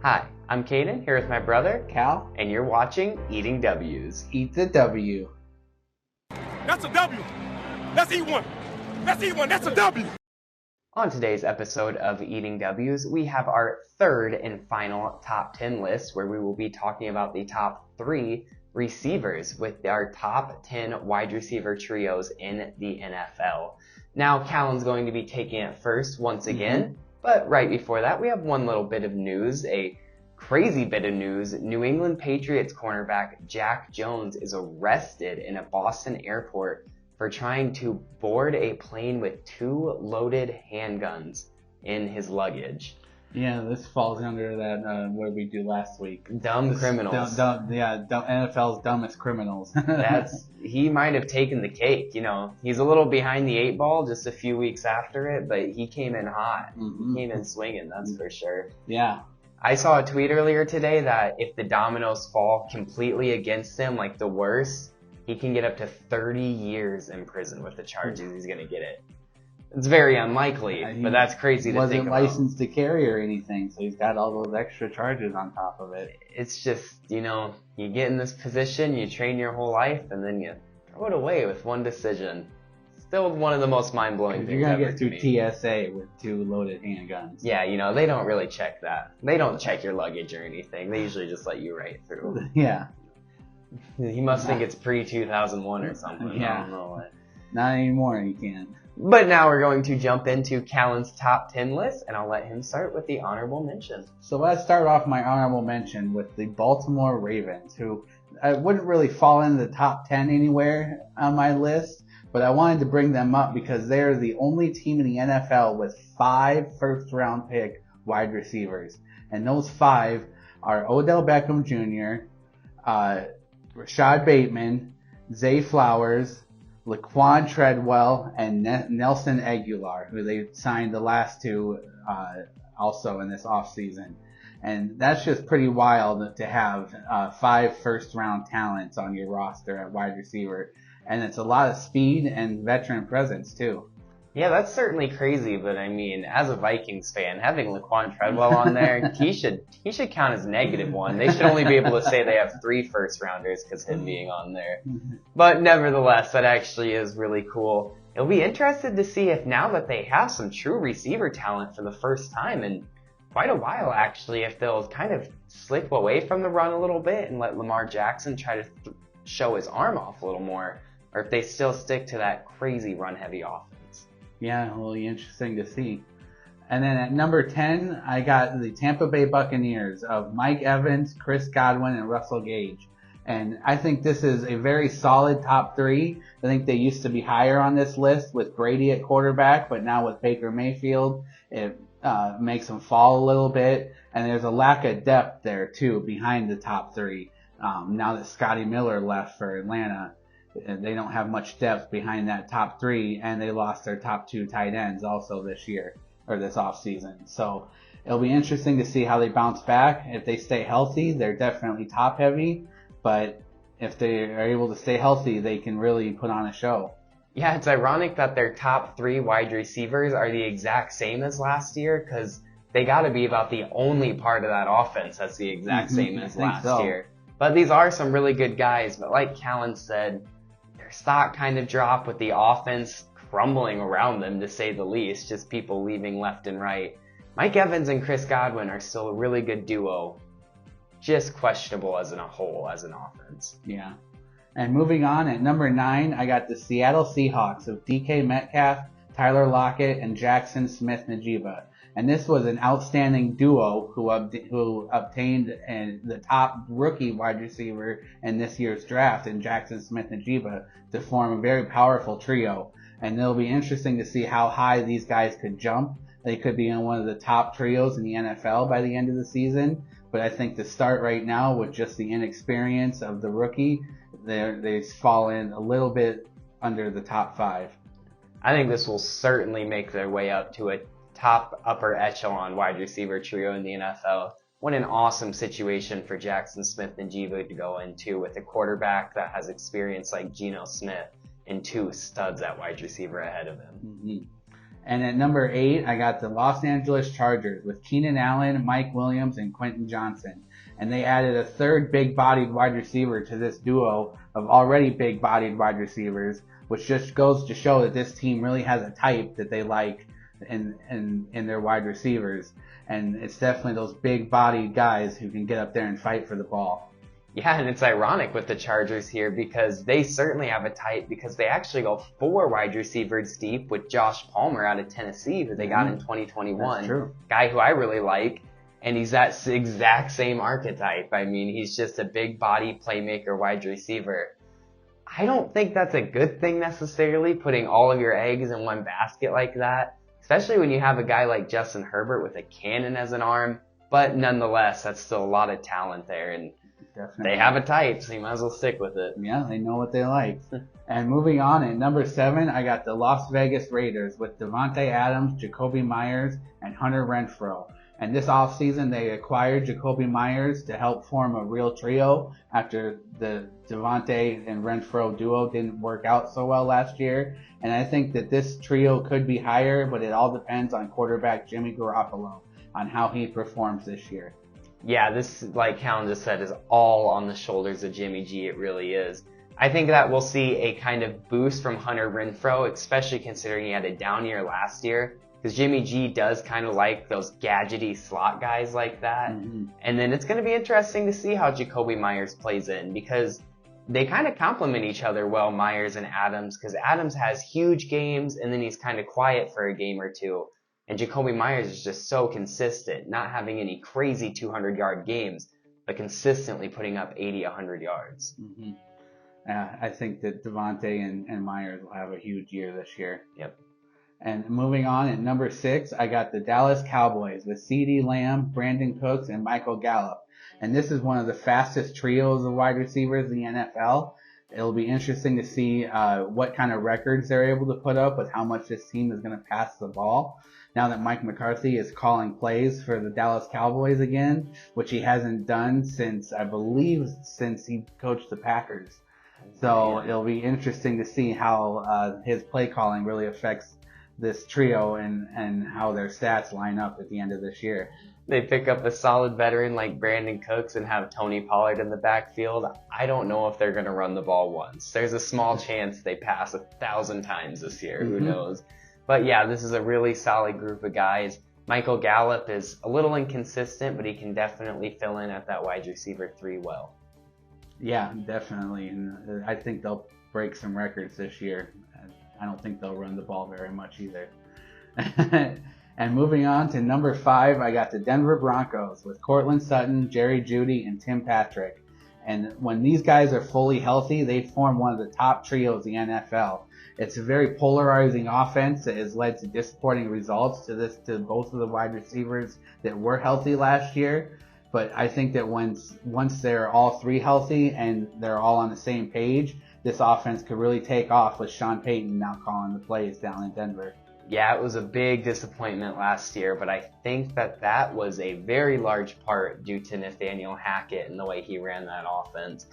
Hi, I'm Callan, here with my brother, Cal, and you're watching Eating W's. eat the W. That's a W. Let's eat one. Let's eat one. That's a W. On today's episode of Eating W's, we have our third and final top 10 list where we will be talking about the top 3 receivers with our top 10 wide receiver trios in the NFL. Now, Callan's going to be taking it first once again, but right before that, we have one little bit of news, a crazy bit of news. New England Patriots cornerback Jack Jones is arrested in a Boston airport for trying to board a plane with 2 loaded handguns in his luggage. Yeah, this falls under that what did we do last week? Dumb criminals. NFL's dumbest criminals. He might have taken the cake. You know, he's a little behind the 8 ball just a few weeks after it, but he came in hot. He came in swinging, that's for sure. Yeah. I saw a tweet earlier today that if the dominoes fall completely against him, like the worst, he can get up to 30 years in prison with the charges he's going to get it. It's very unlikely, but that's crazy to think about. Wasn't licensed to carry or anything, so he's got all those extra charges on top of it. It's just, you know, you get in this position, you train your whole life, and then you throw it away with one decision. Still one of the most mind-blowing things You're ever going to get through me. TSA with 2 loaded handguns. Yeah, you know, they don't really check that. They don't check your luggage or anything. They usually just let you right through. Yeah. He must think it's pre-2001 or something. Yeah. I don't know what. Not anymore, you can't. But now we're going to jump into Callan's top 10 list, and I'll let him start with the honorable mention. So let's start off my honorable mention with the Baltimore Ravens, who I wouldn't really fall into the top 10 anywhere on my list, but I wanted to bring them up because they're the only team in the NFL with 5 first-round pick wide receivers. And those 5 are Odell Beckham Jr., Rashad Bateman, Zay Flowers, Laquan Treadwell, and Nelson Aguilar, who they signed the last 2 also in this offseason. And that's just pretty wild to have 5 first-round talents on your roster at wide receiver. And it's a lot of speed and veteran presence, too. Yeah, that's certainly crazy, but I mean, as a Vikings fan, having Laquan Treadwell on there, he should count as -1. They should only be able to say they have 3 first-rounders because him being on there. But nevertheless, that actually is really cool. It'll be interesting to see if now that they have some true receiver talent for the first time in quite a while, actually, if they'll kind of slip away from the run a little bit and let Lamar Jackson try to show his arm off a little more, or if they still stick to that crazy run-heavy offense. Yeah, it'll be interesting to see. And then at number 10, I got the Tampa Bay Buccaneers of Mike Evans, Chris Godwin, and Russell Gage. And I think this is a very solid top 3. I think they used to be higher on this list with Brady at quarterback, but now with Baker Mayfield, it makes them fall a little bit. And there's a lack of depth there, too, behind the top 3. Now that Scotty Miller left for Atlanta, they don't have much depth behind that top 3, and they lost their top 2 tight ends also this year, or this offseason. So it'll be interesting to see how they bounce back. If they stay healthy, they're definitely top heavy, but if they are able to stay healthy, they can really put on a show. Yeah, it's ironic that their top 3 wide receivers are the exact same as last year, because they got to be about the only part of that offense that's the exact same as last year. But these are some really good guys, but like Callan said, their stock kind of dropped with the offense crumbling around them, to say the least, just people leaving left and right. Mike Evans and Chris Godwin are still a really good duo, just questionable as a whole as an offense. Yeah. And moving on, at number 9, I got the Seattle Seahawks of DK Metcalf, Tyler Lockett, and Jackson Smith-Njigba. And this was an outstanding duo who obtained the top rookie wide receiver in this year's draft in Jackson Smith-Njigba to form a very powerful trio. And it'll be interesting to see how high these guys could jump. They could be in one of the top trios in the NFL by the end of the season. But I think to start right now with just the inexperience of the rookie, they fall in a little bit under the top 5. I think this will certainly make their way up to a top upper echelon wide receiver trio in the NFL. What an awesome situation for Jackson Smith-Njigba to go into with a quarterback that has experience like Geno Smith and 2 studs at wide receiver ahead of him. And at number 8, I got the Los Angeles Chargers with Keenan Allen, Mike Williams, and Quentin Johnson. And they added a third big-bodied wide receiver to this duo of already big-bodied wide receivers, which just goes to show that this team really has a type that they like in their wide receivers. And it's definitely those big-bodied guys who can get up there and fight for the ball. Yeah, and it's ironic with the Chargers here because they certainly have a type because they actually go 4 wide receivers deep with Josh Palmer out of Tennessee, who they got in 2021. That's true. Guy who I really like, and he's that exact same archetype. I mean, he's just a big body playmaker wide receiver. I don't think that's a good thing necessarily, putting all of your eggs in one basket like that, especially when you have a guy like Justin Herbert with a cannon as an arm. But nonetheless, that's still a lot of talent there, and Definitely. they have a type, so you might as well stick with it. Yeah, they know what they like. And moving on, at number 7, I got the Las Vegas Raiders with Devontae Adams, Jacoby Myers, and Hunter Renfrow. And this offseason, they acquired Jacoby Myers to help form a real trio after the Devontae and Renfrow duo didn't work out so well last year. And I think that this trio could be higher, but it all depends on quarterback Jimmy Garoppolo, on how he performs this year. Yeah, this, like Callan just said, is all on the shoulders of Jimmy G. It really is. I think that we'll see a kind of boost from Hunter Renfrow, especially considering he had a down year last year. Because Jimmy G does kind of like those gadgety slot guys like that. Mm-hmm. And then it's going to be interesting to see how Jacoby Myers plays in, because they kind of complement each other well, Myers and Adams, because Adams has huge games and then he's kind of quiet for a game or two. And Jacoby Myers is just so consistent, not having any crazy 200-yard games, but consistently putting up 80, 100 yards. Mm-hmm. I think that Devontae and Myers will have a huge year this year. Yep. And moving on, at number 6, I got the Dallas Cowboys with CeeDee Lamb, Brandon Cooks, and Michael Gallup. And this is one of the fastest trios of wide receivers in the NFL. It'll be interesting to see what kind of records they're able to put up with how much this team is going to pass the ball. Now that Mike McCarthy is calling plays for the Dallas Cowboys again, which he hasn't done since he coached the Packers. So it'll be interesting to see how his play calling really affects this trio and how their stats line up at the end of this year. They pick up a solid veteran like Brandon Cooks and have Tony Pollard in the backfield. I don't know if they're going to run the ball once. There's a small chance they pass 1,000 times this year. Mm-hmm. Who knows? But yeah, this is a really solid group of guys. Michael Gallup is a little inconsistent, but he can definitely fill in at that wide receiver 3 well. Yeah, definitely. And I think they'll break some records this year. I don't think they'll run the ball very much either. And moving on to number 5, I got the Denver Broncos with Cortland Sutton, Jerry Jeudy, and Tim Patrick. And when these guys are fully healthy, they form one of the top trios in the NFL. It's a very polarizing offense that has led to disappointing results to both of the wide receivers that were healthy last year. But I think that once they're all 3 healthy and they're all on the same page, this offense could really take off with Sean Payton now calling the plays down in Denver. Yeah, it was a big disappointment last year, but I think that was a very large part due to Nathaniel Hackett and the way he ran that offense.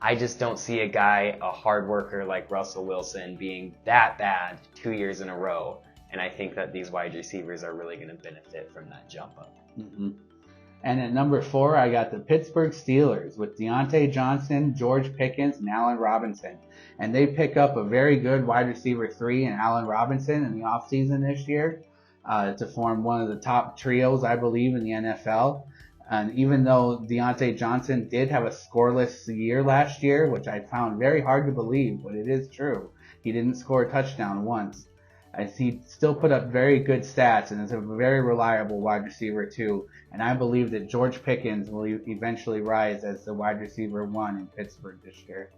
I just don't see a guy, a hard worker like Russell Wilson, being that bad 2 years in a row. And I think that these wide receivers are really going to benefit from that jump up. Mm-hmm. And at number 4, I got the Pittsburgh Steelers with Deontay Johnson, George Pickens, and Allen Robinson. And they pick up a very good wide receiver 3 in Allen Robinson in the offseason this year to form one of the top trios, I believe, in the NFL. And even though Deontay Johnson did have a scoreless year last year, which I found very hard to believe, but it is true, he didn't score a touchdown once. He still put up very good stats and is a very reliable wide receiver too. And I believe that George Pickens will eventually rise as the wide receiver 1 in Pittsburgh this year.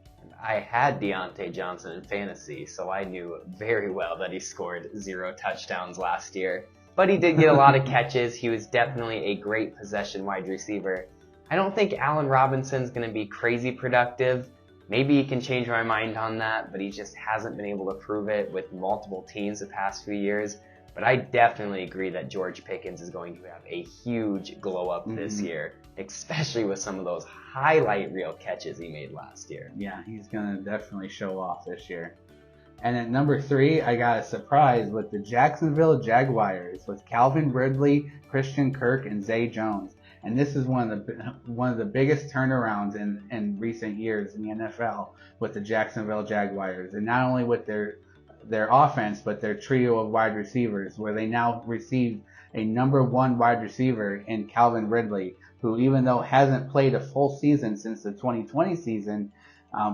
I had Deontay Johnson in fantasy, so I knew very well that he scored 0 touchdowns last year. But he did get a lot of catches. He was definitely a great possession wide receiver. I don't think Allen Robinson's going to be crazy productive. Maybe he can change my mind on that, but he just hasn't been able to prove it with multiple teams the past few years. But I definitely agree that George Pickens is going to have a huge glow up this year, especially with some of those highlight reel catches he made last year. Yeah, he's going to definitely show off this year. And at number 3, I got a surprise with the Jacksonville Jaguars with Calvin Ridley, Christian Kirk, and Zay Jones. And this is one of the biggest turnarounds in recent years in the NFL with the Jacksonville Jaguars, and not only with their offense, but their trio of wide receivers, where they now receive a number 1 wide receiver in Calvin Ridley, who, even though hasn't played a full season since the 2020 season,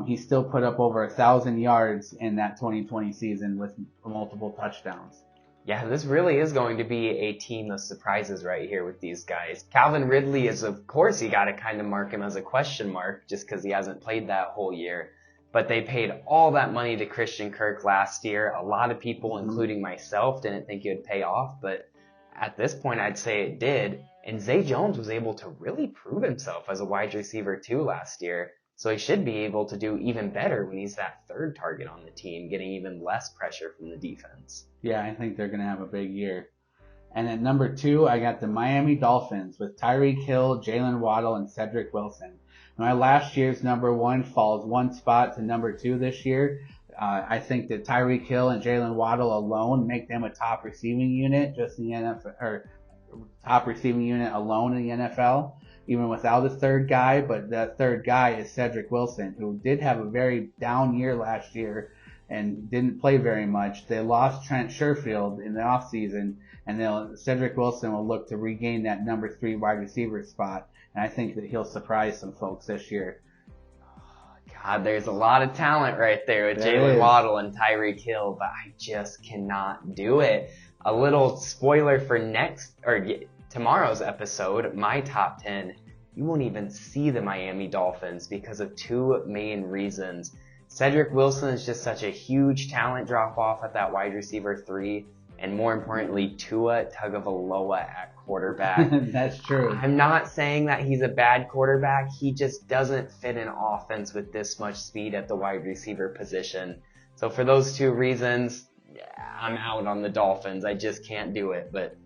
he still put up over 1,000 yards in that 2020 season with multiple touchdowns. Yeah, this really is going to be a team of surprises right here with these guys. Calvin Ridley is, of course, you got to kind of mark him as a question mark just because he hasn't played that whole year. But they paid all that money to Christian Kirk last year. A lot of people, including myself, didn't think it would pay off, but at this point, I'd say it did. And Zay Jones was able to really prove himself as a wide receiver too last year. So he should be able to do even better when he's that third target on the team, getting even less pressure from the defense. Yeah, I think they're going to have a big year. And at number 2, I got the Miami Dolphins with Tyreek Hill, Jalen Waddle, and Cedric Wilson. My last year's number 1 falls 1 spot to number 2 this year. I think that Tyreek Hill and Jalen Waddle alone make them a top receiving unit, just in the NFL, or top receiving unit alone in the NFL, even without a third guy. But that third guy is Cedric Wilson, who did have a very down year last year and didn't play very much. They lost Trent Sherfield in the offseason, and Cedric Wilson will look to regain that number 3 wide receiver spot. And I think that he'll surprise some folks this year. God, there's a lot of talent right there with Jalen Waddle and Tyreek Hill, but I just cannot do it. A little spoiler for tomorrow's episode, my top 10, you won't even see the Miami Dolphins because of 2 main reasons. Cedric Wilson is just such a huge talent drop-off at that wide receiver 3, and more importantly, Tua Tagovailoa at quarterback. That's true. I'm not saying that he's a bad quarterback. He just doesn't fit an offense with this much speed at the wide receiver position. So for those 2 reasons, I'm out on the Dolphins. I just can't do it. But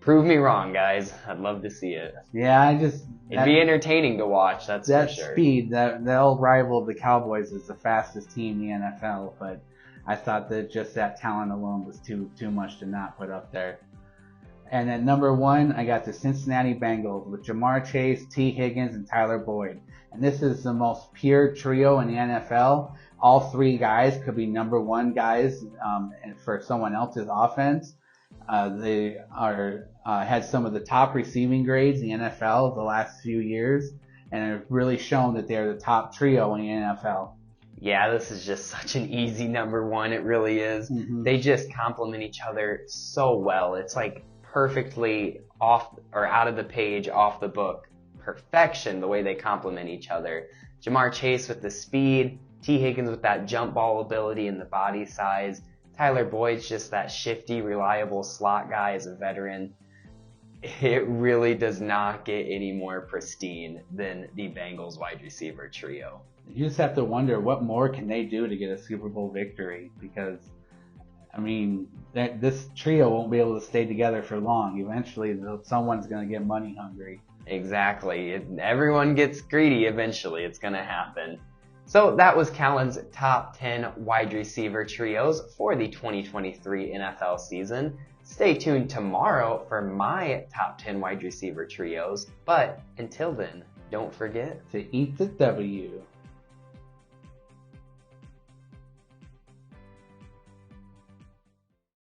prove me wrong, guys. I'd love to see it. Yeah, it'd be entertaining to watch. That's for sure. That speed, they'll rival the Cowboys as the fastest team in the NFL. But I thought that just that talent alone was too much to not put up there. And at number 1, I got the Cincinnati Bengals with Jamar Chase, T. Higgins, and Tyler Boyd. And this is the most pure trio in the NFL. All 3 guys could be number 1 guys for someone else's offense. They had some of the top receiving grades in the NFL the last few years, and have really shown that they're the top trio in the NFL. Yeah, this is just such an easy number 1. It really is. Mm-hmm. They just complement each other so well. It's like perfectly off or out of the page, off the book. Perfection, the way they complement each other. Jamar Chase with the speed, T. Higgins with that jump ball ability and the body size. Tyler Boyd's just that shifty, reliable slot guy as a veteran. It really does not get any more pristine than the Bengals wide receiver trio. You just have to wonder what more can they do to get a Super Bowl victory, because I mean, this trio won't be able to stay together for long. Eventually, someone's going to get money hungry. Exactly. Everyone gets greedy eventually. It's going to happen. So that was Callan's top 10 wide receiver trios for the 2023 NFL season. Stay tuned tomorrow for my top 10 wide receiver trios. But until then, don't forget to eat the W.